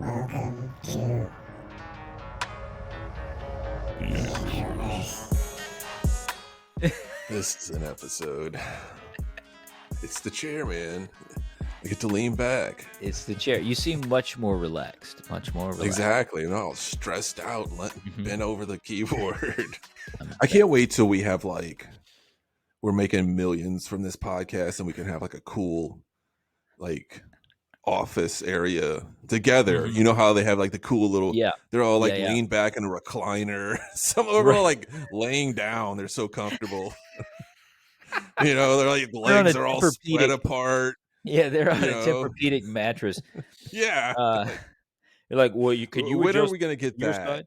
Welcome to the Introverse. This is an episode. It's the chair, man. You get to lean back. It's the chair. You seem much more relaxed. Exactly. And all stressed out and bent over the keyboard. I can't wait till we have we're making millions from this podcast and we can have a cool office area together. You know how they have the cool little they're all leaned back in a recliner. Some of them are all laying down. They're so comfortable. They're the legs are all spread apart. Yeah, they're on a Tempur-Pedic mattress. Yeah. You're like, well, when are we gonna get that? Side?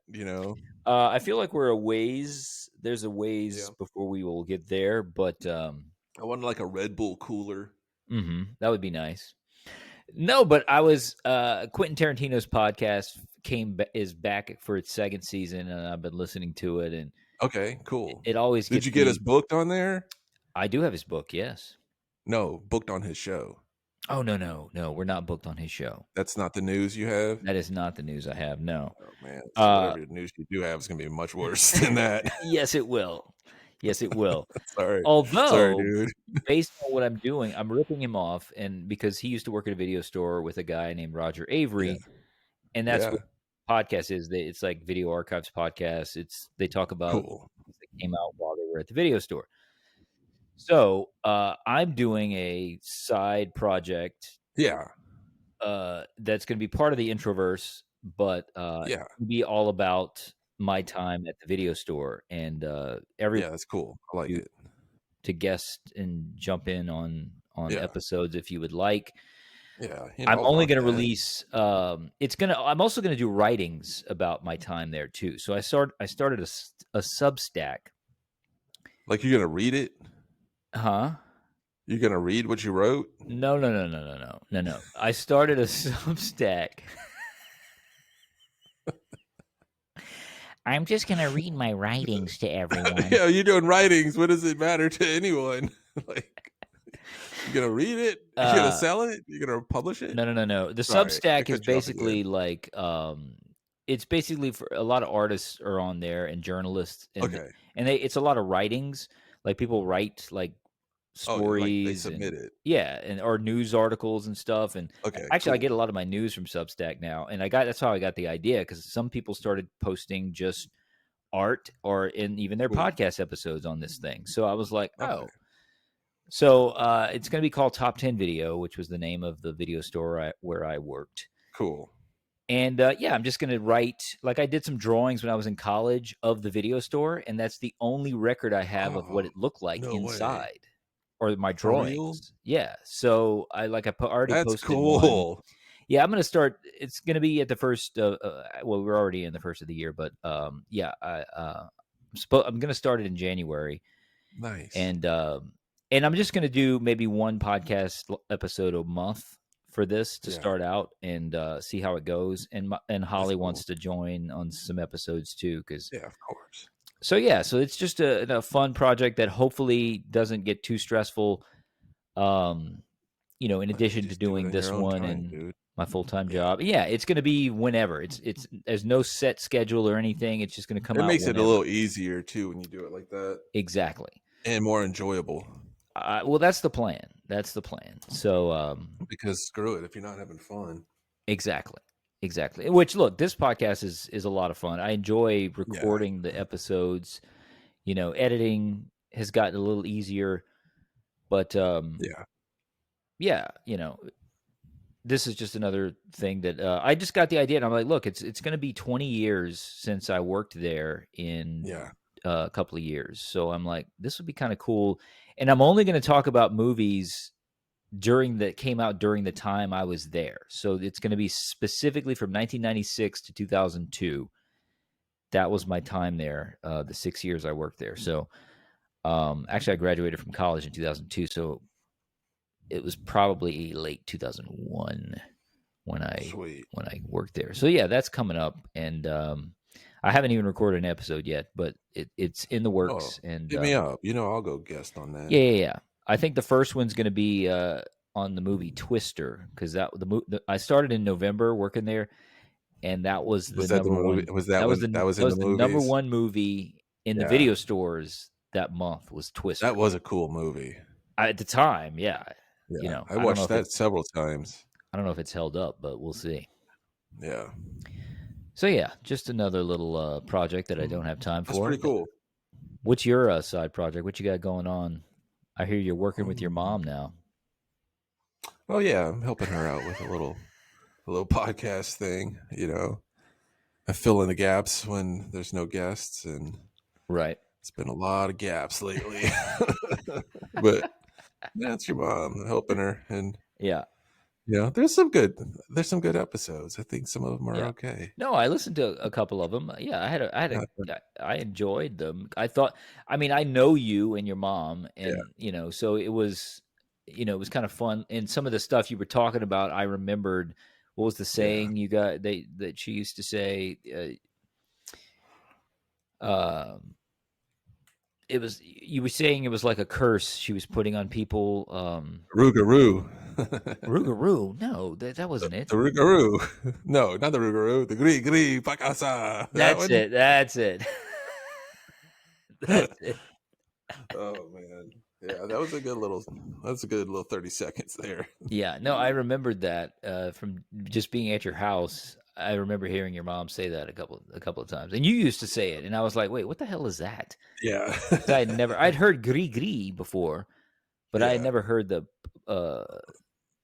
I feel like we're a ways. There's a ways before we will get there, but I want a Red Bull cooler. That would be nice. No, but I was Quentin Tarantino's podcast is back for its second season, and I've been listening to it. And okay, cool. It always did you get us booked on there? I do have his book. Yes. No, booked on his show. Oh no, we're not booked on his show. That's not the news you have? That is not the news I have, no. Oh, man. So whatever news you do have is going to be much worse than that. Yes, it will. Sorry. Although, sorry, dude. Based on what I'm doing, I'm ripping him off, and because he used to work at a video store with a guy named Roger Avery, and that's what the podcast is. It's like Video Archives podcast. They talk about things that came out while they were at the video store. So I'm doing a side project. Yeah. That's going to be part of the Introverse, but be all about my time at the video store, and that's cool. I like it. To guest and jump in on episodes if you would like. Yeah. I'm only going to release. I'm also going to do writings about my time there too. So I started a Substack. You're going to read it? Huh? You're going to read what you wrote? No. I started a Substack. I'm just going to read my writings to everyone. Yeah, you're doing writings. What does it matter to anyone? You're going to read it? You're going to sell it? You're going to publish it? No. The Substack is basically it's basically for a lot of artists are on there and journalists. And, and it's a lot of writings. People write stories. They submit it. Yeah, or news articles and stuff. And actually, I get a lot of my news from Substack now, and that's how I got the idea, because some people started posting just art or in even their podcast episodes on this thing. So I was like, So it's going to be called Top 10 Video, which was the name of the video store where I worked. Cool. And I'm just going to write, I did some drawings when I was in college of the video store, and that's the only record I have of what it looked like inside. Or my drawings. Yeah. So I already That's posted cool. one. Yeah, I'm going to start. It's going to be at the first. We're already in the first of the year, but I'm going to start it in January. Nice. And I'm just going to do maybe one podcast episode a month for this to start out and see how it goes. And Holly wants to join on some episodes too, because of course. So it's just a fun project that hopefully doesn't get too stressful. In addition to doing this one and my full-time job. Yeah, it's going to be whenever. It's there's no set schedule or anything. It's just going to come out. It makes whenever. it a little easier too when you do it like that. Exactly. And more enjoyable. Well, that's the plan. So because screw it if you're not having fun. Exactly. Which, look, this podcast is a lot of fun. I enjoy recording the episodes. Editing has gotten a little easier, but this is just another thing that I just got the idea, and I'm like, look, it's going to be 20 years since I worked there in a couple of years. So I'm like, this would be kind of cool, and I'm only going to talk about movies came out during the time I was there. So it's going to be specifically from 1996 to 2002. That was my time there, the 6 years I worked there. So actually I graduated from college in 2002. So it was probably late 2001 when I worked there. So that's coming up. And I haven't even recorded an episode yet, but it's in the works. And hit me up. I'll go guest on that. Yeah. I think the first one's going to be on the movie Twister, because I started in November working there, and that was the Was that the number movie? one. Was That was that was in the the number movies? one movie in the video stores that month was Twister. That was a cool movie. At the time, yeah. Yeah, I watched that several times. I don't know if it's held up, but we'll see. Yeah. So yeah, just another little project that I don't have time for. That's pretty cool. What's your side project? What you got going on? I hear you're working with your mom now. Oh yeah, I'm helping her out with a little podcast thing. I fill in the gaps when there's no guests, and right. It's been a lot of gaps lately. But that's your mom helping her, and there's some good episodes. I think some of them are okay. No, I listened to a couple of them. Yeah, I enjoyed them. I thought, I know you and your mom, and so it was, it was kind of fun. And some of the stuff you were talking about, I remembered. What was the saying you got that she used to say? It was, you were saying it was like a curse she was putting on people. Rougarou. Rougarou. No, that wasn't it. The Rougarou. No, not the Rougarou. The Gris Gris Pacasa. That's it. That's it. Oh man. Yeah, that was a good little 30 seconds there. Yeah, no, I remembered that from just being at your house. I remember hearing your mom say that a couple of times, and you used to say it, and I was like, "Wait, what the hell is that?" Yeah, I'd heard gris gris before, but I had never heard the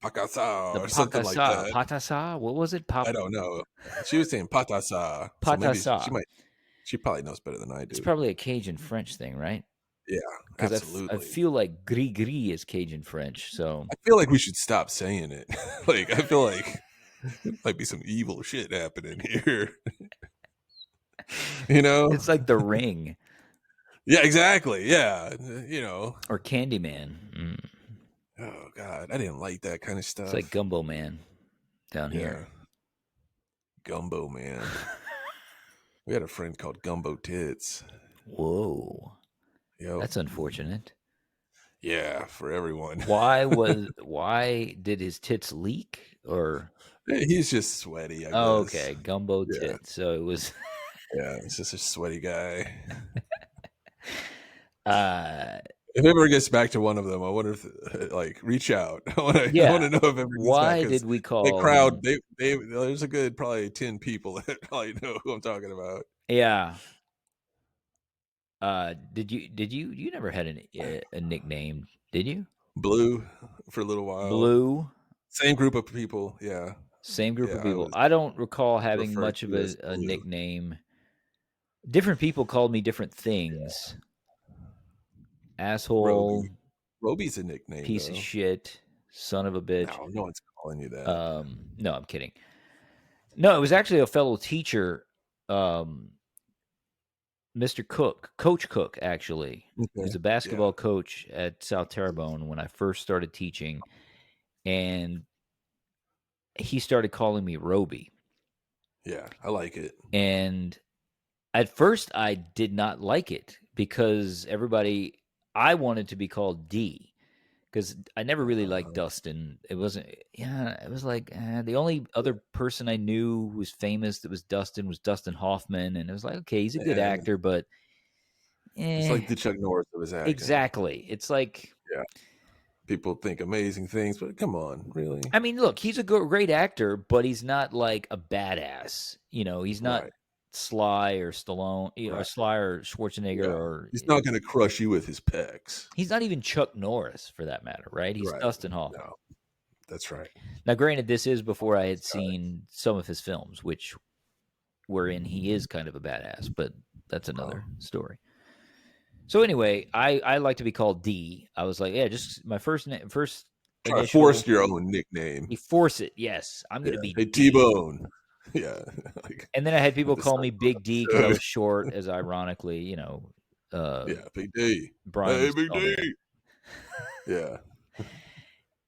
Pacasa or something like that. Patasa, what was it? I don't know. She was saying patasa. Patasa. So she probably knows better than I do. It's probably a Cajun French thing, right? Yeah, absolutely. I feel like gris gris is Cajun French, so I feel like we should stop saying it. I feel like it might be some evil shit happening here. It's like The Ring. Yeah, exactly. Yeah, or Candyman. Oh God, I didn't like that kind of stuff. It's like Gumbo Man down here. Gumbo Man. We had a friend called Gumbo Tits. Whoa. Yep. That's unfortunate. Yeah, for everyone. Why did his tits leak, or he's just sweaty, I guess. Okay, Gumbo Tits. So it was it's just a sweaty guy. If it ever gets back to one of them, I wonder if reach out. I want to know if ever gets why back, did we call that crowd? There's a good probably 10 people that probably know who I'm talking about. Yeah. Did you never had a nickname, did you? Blue for a little while. Blue. Same group of people. Yeah. Same group of people. I don't recall having much of a nickname. Different people called me different things. Asshole. Robi's a nickname. Piece of shit. Son of a bitch. No one's calling you that. No, I'm kidding. No, it was actually a fellow teacher, Mr. Cook, Coach Cook, actually. Okay. He was a basketball coach at South Terrebonne when I first started teaching, and he started calling me Robi. Yeah, I like it. And at first, I did not like it because I wanted to be called D, because I never really liked Dustin. It was like the only other person I knew who was famous that was Dustin Hoffman, and it was like, okay, he's a good actor, but it's like the Chuck Norris of his acting. Exactly. It's like people think amazing things, but come on, really? I mean, look, he's a great actor, but he's not like a badass. He's not Sly or Stallone, or Sly or Schwarzenegger, or he's not going to crush you with his pecs. He's not even Chuck Norris, for that matter, right? He's Dustin Hoffman. No, that's right. Now, granted, this is before I had seen some of his films, wherein he is kind of a badass, but that's another story. So anyway, I like to be called D. I was like, just my first initial. Force your own nickname. You force it, yes. I'm going to be T-Bone. Yeah. And then I had people call me Big D because I was short, as ironically, Big D. Brian. Hey, Big D. Yeah.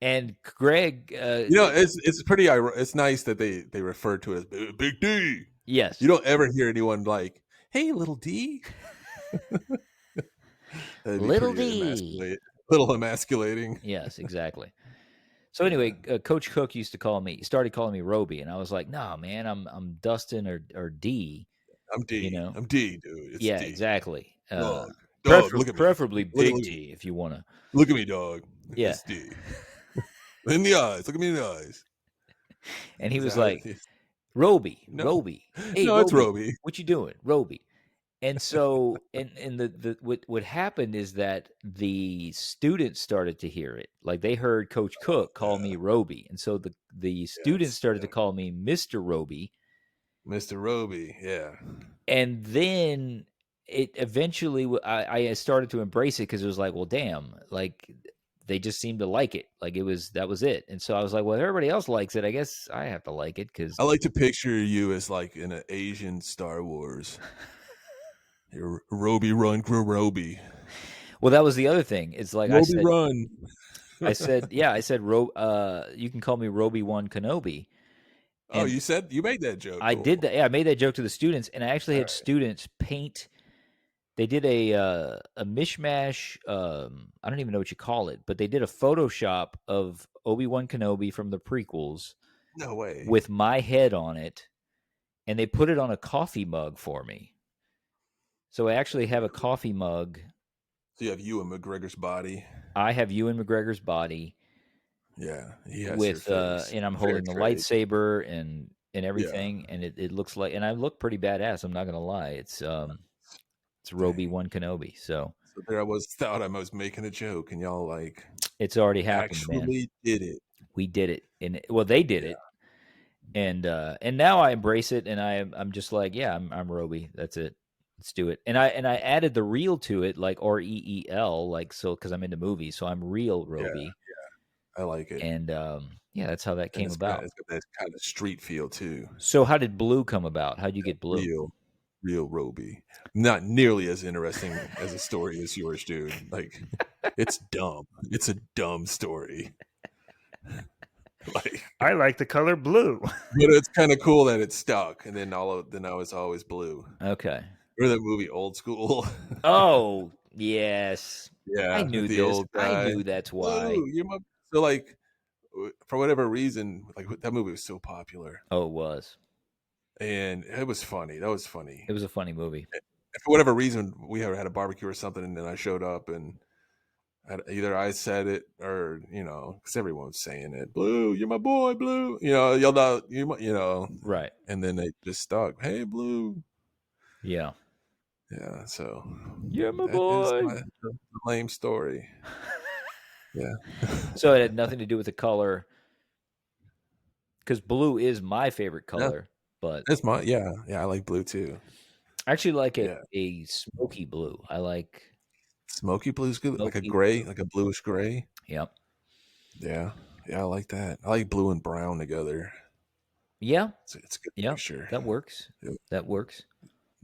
And Greg, it's pretty. It's nice that they refer to it as Big D. Yes. You don't ever hear anyone like, "Hey, little D." Little D. Little emasculating. Yes, exactly. So anyway, Coach Cook started calling me Roby, and I was like, "No, man, I'm Dustin or D." I'm D. You know? I'm D, dude. It's Yeah, D. exactly. Dog. Dog, look at me. Preferably Big D if you want to. Look at me, dog. Yeah. It's D. In the eyes. Look at me in the eyes. And he was like, Roby, no. Roby. Hey, no, Roby, it's Roby. what you doing? Roby. And so, and the what happened is that the students started to hear it. Like they heard Coach Cook call me Roby, and so the students started to call me Mr. Roby. Mr. Roby, yeah. And then it eventually, I started to embrace it because it was like, well, damn, like they just seemed to like it. Like that was it. And so I was like, well, if everybody else likes it, I guess I have to like it because I like to picture you as like in an Asian Star Wars. You're Roby run, Roby. Well, that was the other thing. It's like Roby run. I said, you can call me Robi-Wan Kenobi. And you made that joke. I did that. Yeah, I made that joke to the students, and I actually had students paint. They did a mishmash. I don't even know what you call it, but they did a Photoshop of Obi-Wan Kenobi from the prequels. No way. With my head on it, and they put it on a coffee mug for me. So I actually have a coffee mug. So you have Ewan McGregor's body. I have Ewan McGregor's body. Yeah, he has with your face. and I'm holding the lightsaber and everything, and it looks like, and I look pretty badass. I'm not gonna lie. It's Robi-Wan Kenobi. So there I thought I was making a joke, and y'all like it's already happened. Actually, did it? We did it, and they did it, and now I embrace it, and I'm just like, yeah, I'm Roby. That's it. Let's do it. And I added the real to it, like REEL, like so, because I'm into movies, so I'm real Roby. I like it. And that's how that came about. It's got that kind of street feel too. So how did Blue come about? How'd you get Blue? Real Roby. Not nearly as interesting as a story as yours, dude. Like, it's dumb. It's a dumb story. Like, I like the color blue. But it's kind of cool that it stuck, and then now it's always blue. Okay. Remember that movie Old School? Oh yes. Yeah, I knew the this. Old guy. I knew that's why. Blue, so like, for whatever reason, like that movie was so popular. Oh, it was. And it was funny. That was funny. It was a funny movie. And for whatever reason, we had a barbecue or something, and then I showed up, and either I said it or because everyone's saying it. Blue, you're my boy, Blue. Yelled out, right. And then they just stuck. Hey, Blue. Yeah. Yeah. So you're my boy. The lame story. Yeah. So it had nothing to do with the color, because blue is my favorite color. But it's my I like blue too. I actually like a smoky blue. I like smoky blue's good, like a gray, like a bluish gray. Yep. Yeah, I like that. I like blue and brown together. Yeah, it's good. Yeah, sure. That works. Yep. That works.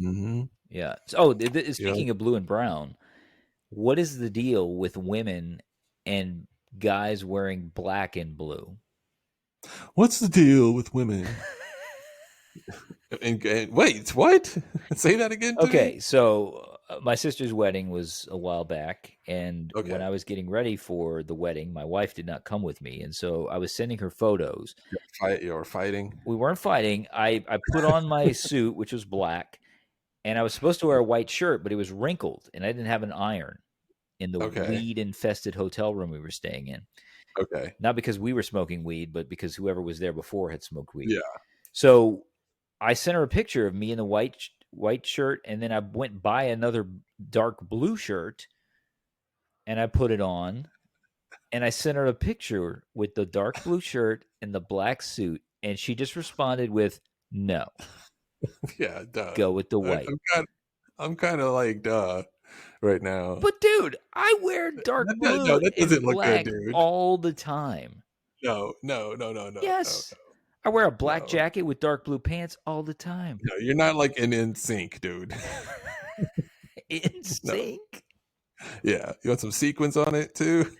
Mm-hmm. Yeah. So, speaking of blue and brown, what is the deal with women and guys wearing black and blue? What's the deal with women? and wait, what? Say that again. Okay, so my sister's wedding was a while back, and when I was getting ready for the wedding, my wife did not come with me, and so I was sending her photos. You were fighting? We weren't fighting. I put on my suit, which was black, and I was supposed to wear a white shirt, but it was wrinkled, and I didn't have an iron in the weed-infested hotel room we were staying in. Okay. Not because we were smoking weed, but because whoever was there before had smoked weed. Yeah. So I sent her a picture of me in the white shirt, and then I went and buy another dark blue shirt, and I put it on, and I sent her a picture with the dark blue shirt and the black suit, and she just responded with, no. Yeah, duh. Go with the white. I'm kind of like, duh, right now. But dude, I wear dark blue that doesn't and black look good, dude. all the time. No. Yes. No. I wear a black jacket with dark blue pants all the time. No, you're not like an NSYNC, dude. NSYNC? No. Yeah. You want some sequins on it too?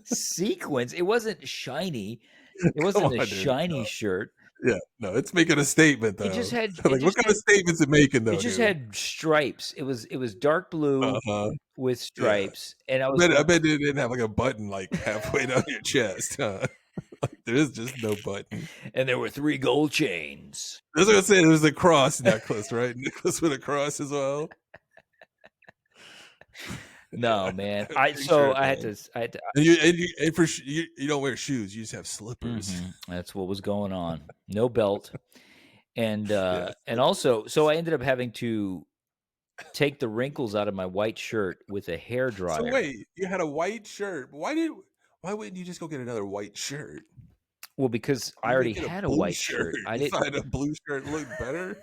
Sequins? It wasn't shiny. It wasn't a shiny shirt. Yeah. No, it's making a statement though. It just had what kind of statements it making though? It just had stripes. It was dark blue with stripes. And I bet it didn't have like a button like halfway down your chest, huh? There is just no button. And there were 3 gold chains. I was going to say there was a cross necklace, right? Necklace with a cross as well. No, man. I had to. And you don't wear shoes. You just have slippers. Mm-hmm. That's what was going on. No belt, and also, so I ended up having to take the wrinkles out of my white shirt with a hair dryer. So wait, you had a white shirt. Why wouldn't you just go get another white shirt? Well, because I already had a white shirt. I didn't. A blue shirt look better.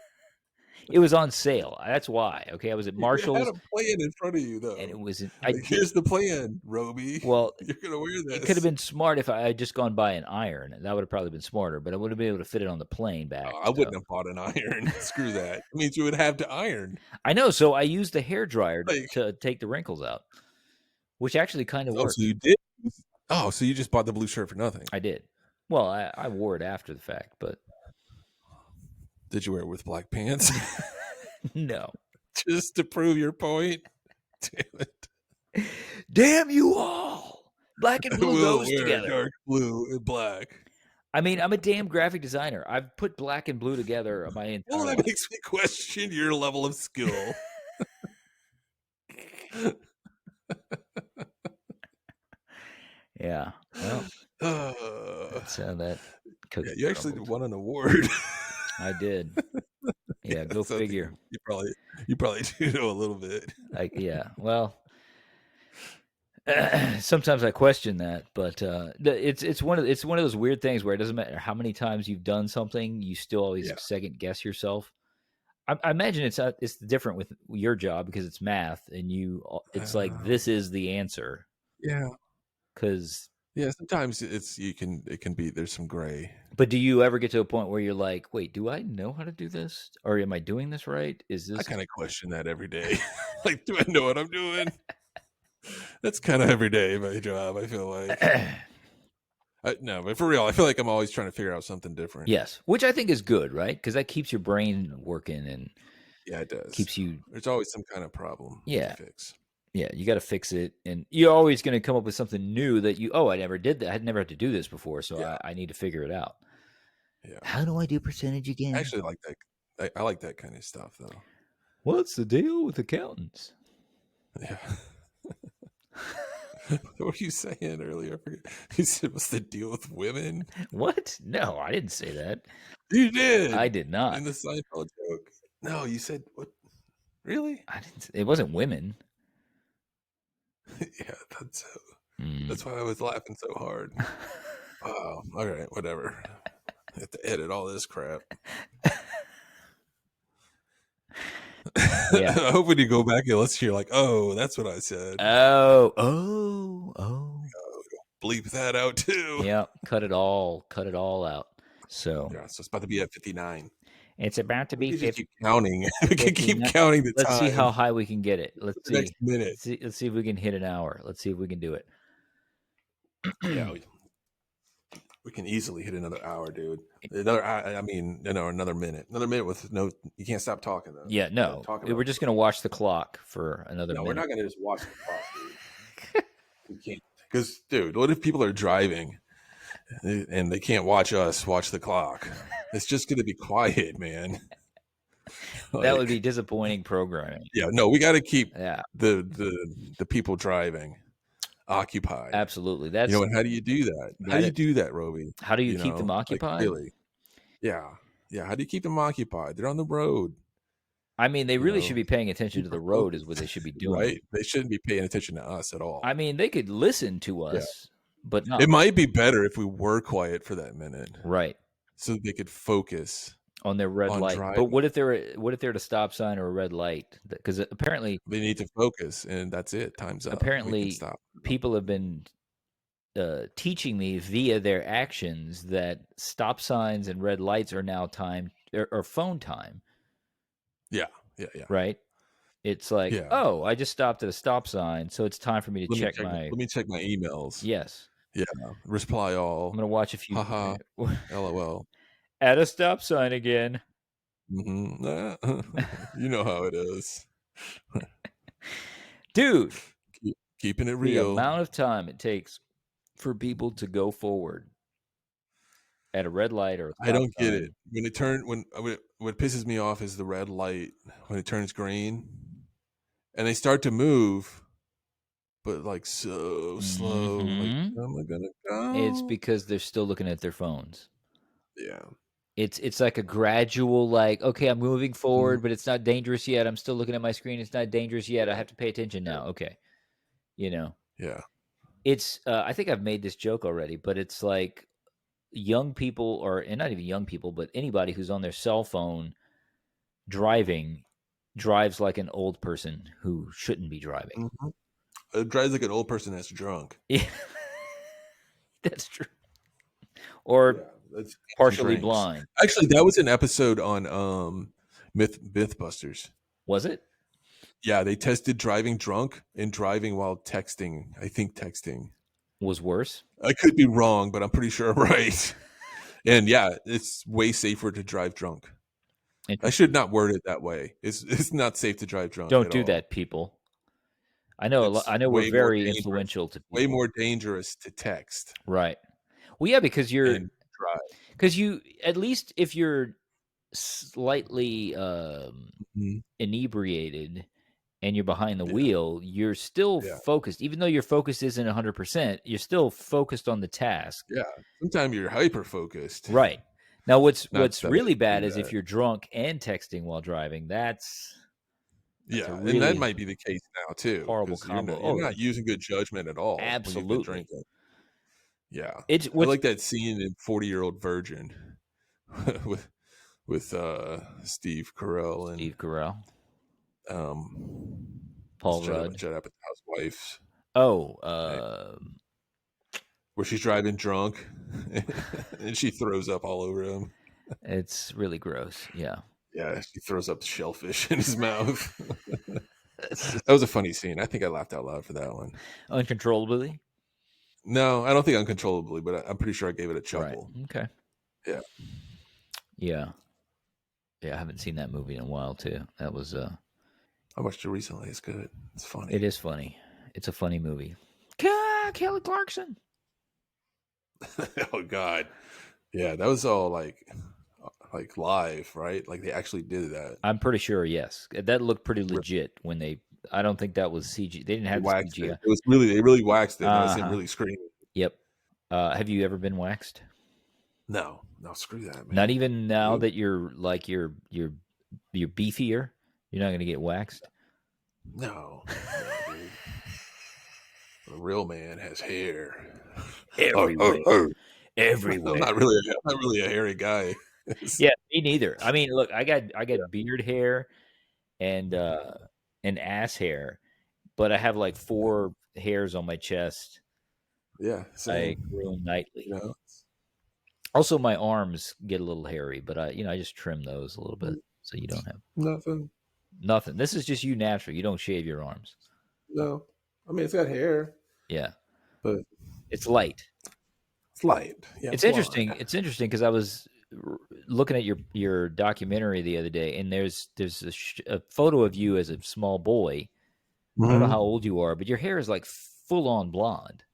It was on sale. That's why. Okay, I was at Marshall's. You had a plan in front of you, though. And it was. Here's the plan, Robi. Well, you're gonna wear this. It could have been smart if I had just gone buy an iron. That would have probably been smarter. But I would have been able to fit it on the plane back. I wouldn't have bought an iron. Screw that. It means you would have to iron. I know. So I used the hair dryer to take the wrinkles out, which actually kind of worked. So you did. Oh, so you just bought the blue shirt for nothing? I did. Well, I wore it after the fact, but did you wear it with black pants? No. Just to prove your point? Damn it. Damn you all. Black and blue goes together. Dark blue and black. I mean, I'm a damn graphic designer. I've put black and blue together my entire life. That makes me question your level of skill. Yeah. Well, that's how that cookie. You actually won an award. I did. Yeah, go figure. You probably do know a little bit. Yeah. Well, sometimes I question that, but it's one of those weird things where it doesn't matter how many times you've done something, you still always second guess yourself. I imagine it's different with your job because it's math, and it's like this is the answer. Yeah. Because sometimes it can be there's some gray. But do you ever get to a point where you're like, wait, do I know how to do this, or am I doing this right? Is this? I kind of question that every day. Like, do I know what I'm doing? That's kind of every day my job. I feel like. No, but for real, I feel like I'm always trying to figure out something different. Yes, which I think is good, right? Because that keeps your brain working and it does. Keeps you. There's always some kind of problem. To fix. Yeah, you got to fix it, and you're always going to come up with something new that I never did that. I had never had to do this before, so I need to figure it out. Yeah. How do I do percentage again? I actually like that. I like that kind of stuff, though. What's the deal with accountants? Yeah. What were you saying earlier? I forget. You said, "What's the deal with women?" What? No, I didn't say that. You did. I did not. In the Seinfeld joke. No, you said what? Really? I didn't. It wasn't women. Yeah, that's why I was laughing so hard. Oh, all right, whatever. I have to edit all this crap. Yeah. I hope when you go back and listen, you're like, oh, that's what I said. Oh. Bleep that out too. Yeah, cut it all out. So it's about to be at 59. It's about to be 50. Keep counting. We can keep counting the time. Let's see how high we can get it. Let's see. Next minute. Let's see if we can hit an hour. Let's see if we can do it. Yeah, we can easily hit another hour, dude. Another minute. Another minute with no. You can't stop talking though. Yeah, no. We're just gonna watch the clock for another minute. No, we're not gonna just watch the clock, dude. We can't. Because, dude, what if people are driving and they can't watch us watch the clock? It's just going to be quiet, man. That would be disappointing programming. Yeah, no, we got to keep the people driving occupied. Absolutely. And how do you do that? How do you do that, Robi? How do you keep them occupied? Like, really? Yeah. How do you keep them occupied? They're on the road. I mean, they really should be paying attention to the road is what they should be doing. Right? They shouldn't be paying attention to us at all. I mean, they could listen to us, but not. It might be better if we were quiet for that minute. Right. So they could focus on their red light. Driving. But what if they're at a stop sign or a red light? Because apparently they need to focus, and that's it. Time's up. Apparently, people have been teaching me via their actions that stop signs and red lights are now time or phone time. Yeah. Right? It's like, oh, I just stopped at a stop sign, so it's time for me to check my... Let me check my emails. Yes. Yeah. Reply all. I'm going to watch a few... Haha. LOL. At a stop sign again. Mm-hmm. You know how it is. Dude. Keeping it real. The amount of time it takes for people to go forward. At a red light or a I don't get sign. it. What pisses me off is the red light when it turns green, and they start to move, but like so slow. Like, how am I gonna go? It's because they're still looking at their phones. Yeah. It's like a gradual, like, okay, I'm moving forward, but it's not dangerous yet. I'm still looking at my screen. It's not dangerous yet. I have to pay attention now. Okay. Yeah. It's I think I've made this joke already, but it's like young people, and not even young people, but anybody who's on their cell phone drives like an old person who shouldn't be driving. It drives like an old person that's drunk. Yeah. That's true. Or partially blind. Actually, that was an episode on Mythbusters. Was it? Yeah, they tested driving drunk and driving while texting. I think texting was worse. I could be wrong, but I'm pretty sure I'm right. And yeah, it's way safer to drive drunk. I should not word it that way. It's not safe to drive drunk. Don't do that, people. I know we're very influential to people. Way more dangerous to text. Right. Well, yeah, because you, at least if you're slightly inebriated and you're behind the wheel, you're still focused. Even though your focus isn't 100%, you're still focused on the task. Yeah. Sometimes you're hyper focused. Right. Now, what's really bad is if you're drunk and texting while driving. That's really, and that might be the case now too. Horrible combo. You're not using good judgment at all. Absolutely. Yeah. I like that scene in 40-Year-Old Virgin with Steve Carell and Paul Rudd, Judd Apatow's wife. Where she's driving drunk and she throws up all over him. It's really gross. Yeah. Yeah, she throws up shellfish in his mouth. That was a funny scene. I think I laughed out loud for that one. Uncontrollably? No, I don't think uncontrollably, but I'm pretty sure I gave it a chuckle. Right. Okay. Yeah. Yeah. Yeah, I haven't seen that movie in a while too. That was I watched it recently. It's good. It's funny. It is funny. It's a funny movie. Kelly Clarkson. Oh God. Yeah, that was all like live, right? Like they actually did that. I'm pretty sure, yes. That looked pretty legit when I don't think that was CG. They didn't have CGI. It was really, they really waxed it. I was really screaming. Yep. Have you ever been waxed? No, screw that, man. Not even now that you're like you're beefier. You're not going to get waxed. No, dude. The real man has hair everywhere. Everywhere. I'm not really a hairy guy. Yeah, me neither. I mean, look, I got beard hair and ass hair, but I have like 4 hairs on my chest. Yeah, I groom nightly. You know? Also, my arms get a little hairy, but I just trim those a little bit so you don't have nothing. This is just you naturally. You don't shave your arms. No, I mean it's got hair. Yeah, but it's light. It's light. Yeah, it's interesting. It's interesting because I was looking at your documentary the other day, and there's a photo of you as a small boy. I don't know how old you are, but your hair is like full on blonde.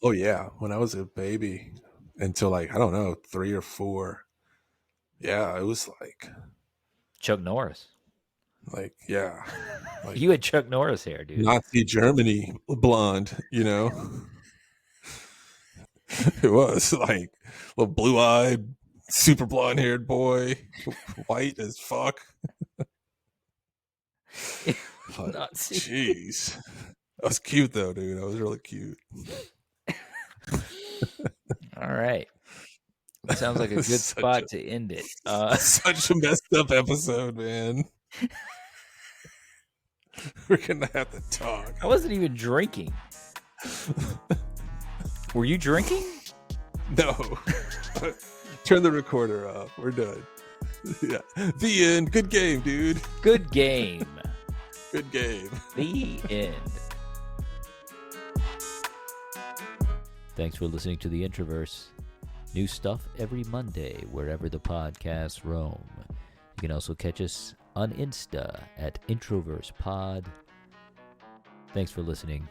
Oh yeah, when I was a baby until like I don't know 3 or 4. Yeah, it was like Chuck Norris. Like yeah, like, you had Chuck Norris hair, dude. Nazi Germany blonde, you know. It was like little blue-eyed, super blonde-haired boy, white as fuck. Jeez, that was cute though, dude. That was really cute. All right, that sounds like a good spot to end it. Such a messed up episode, man. We're gonna have to talk. I wasn't even drinking. Were you drinking? No. Turn the recorder off. We're done. Yeah. The end. Good game, dude. Good game. Good game. The end. Thanks for listening to the Introverse. New stuff every Monday, wherever the podcasts roam. You can also catch us on Insta at Introverse Pod. Thanks for listening.